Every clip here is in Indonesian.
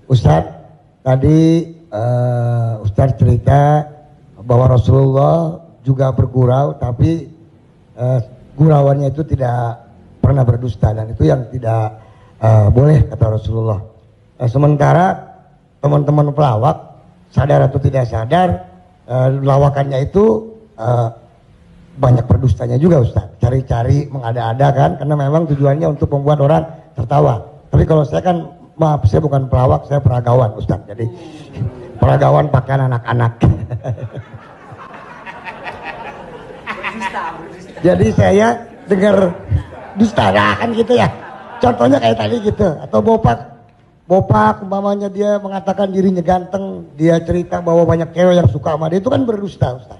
Ustadz, tadi Ustadz cerita bahwa Rasulullah juga bergurau, tapi gurauannya itu tidak pernah berdusta, dan itu yang tidak boleh kata Rasulullah. Sementara teman-teman pelawak sadar atau tidak sadar, lawakannya itu banyak berdustanya juga Ustadz. Cari-cari mengada-ada kan, karena memang tujuannya untuk membuat orang tertawa. Tapi kalau saya kan, maaf, saya bukan pelawak, saya peragawan Ustadz. Jadi peragawan pakaian anak-anak. Jadi saya dengar dusta kan gitu ya. Contohnya kayak tadi gitu. Atau Bopak umpamanya dia mengatakan dirinya ganteng, dia cerita bahwa banyak cewek yang suka sama dia, itu kan berdusta Ustaz.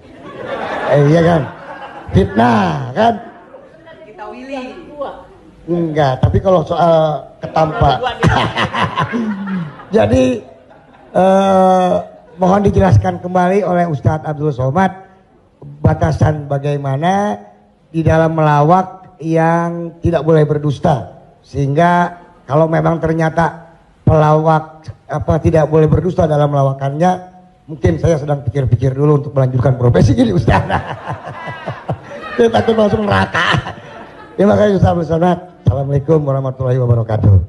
Iya kan? Fitnah kan? Kita Willy. Enggak, tapi kalau soal ketampak. Jadi mohon dijelaskan kembali oleh Ustadz Abdul Somad batasan bagaimana di dalam melawak yang tidak boleh berdusta, sehingga kalau memang ternyata pelawak tidak boleh berdusta dalam melawakannya, mungkin saya sedang pikir-pikir dulu untuk melanjutkan profesi ini Ustadz. Saya takut masuk neraka. Terima kasih Ustadz Abdul Somad. Assalamualaikum warahmatullahi wabarakatuh.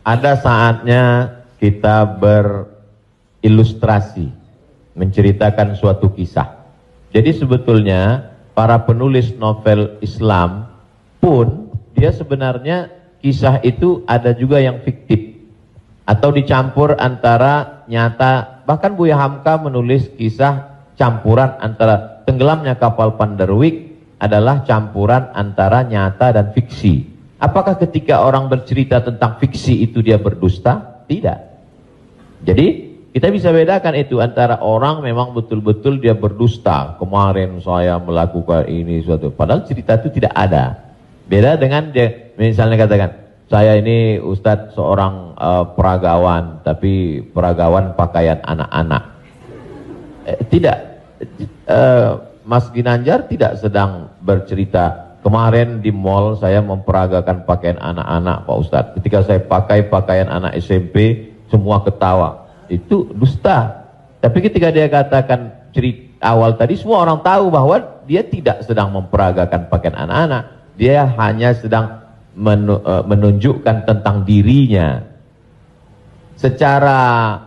Ada saatnya kita berilustrasi, menceritakan suatu kisah. Jadi sebetulnya para penulis novel Islam pun dia sebenarnya kisah itu ada juga yang fiktif atau dicampur antara nyata. Bahkan Buya Hamka menulis kisah campuran antara tenggelamnya kapal Panderwick adalah campuran antara nyata dan fiksi. Apakah ketika orang bercerita tentang fiksi itu dia berdusta? Tidak. Jadi kita bisa bedakan itu antara orang memang betul-betul dia berdusta. Kemarin saya melakukan ini suatu, padahal cerita itu tidak ada. Beda dengan dia misalnya katakan, saya ini Ustadz seorang peragawan, tapi peragawan pakaian anak-anak. Tidak. Mas Ginanjar tidak sedang bercerita, kemarin di mall saya memperagakan pakaian anak-anak Pak Ustadz. Ketika saya pakai pakaian anak SMP, semua ketawa. Itu dusta. Tapi ketika dia katakan cerita awal tadi, semua orang tahu bahwa dia tidak sedang memperagakan pakaian anak-anak. Dia hanya sedang menunjukkan tentang dirinya. Secara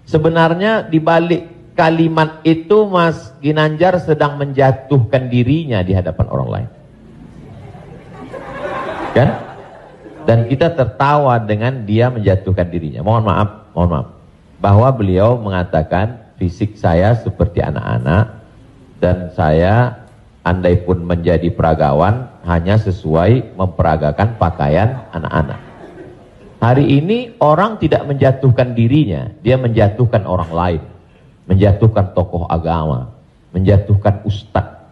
sebenarnya dibalik kalimat itu Mas Ginanjar sedang menjatuhkan dirinya di hadapan orang lain, kan? Dan kita tertawa dengan dia menjatuhkan dirinya. Mohon maaf, bahwa beliau mengatakan fisik saya seperti anak-anak dan saya andai pun menjadi peragawan hanya sesuai memperagakan pakaian anak-anak. Hari ini orang tidak menjatuhkan dirinya, dia menjatuhkan orang lain. Menjatuhkan tokoh agama, menjatuhkan ustadz.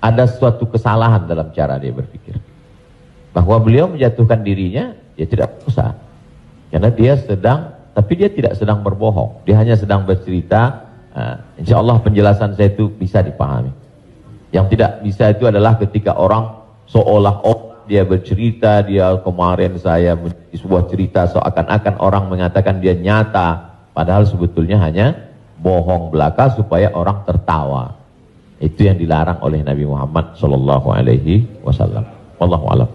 Ada suatu kesalahan dalam cara dia berpikir. Bahwa beliau menjatuhkan dirinya, dia tidak usah. Karena dia tapi dia tidak sedang berbohong. Dia hanya sedang bercerita. Insya Allah penjelasan saya itu bisa dipahami. Yang tidak bisa itu adalah ketika orang seolah-olah dia bercerita, dia kemarin saya menjadi sebuah cerita seakan-akan orang mengatakan dia nyata. Padahal sebetulnya hanya bohong belaka supaya orang tertawa. Itu yang dilarang oleh Nabi Muhammad SAW. Wallahu a'lam.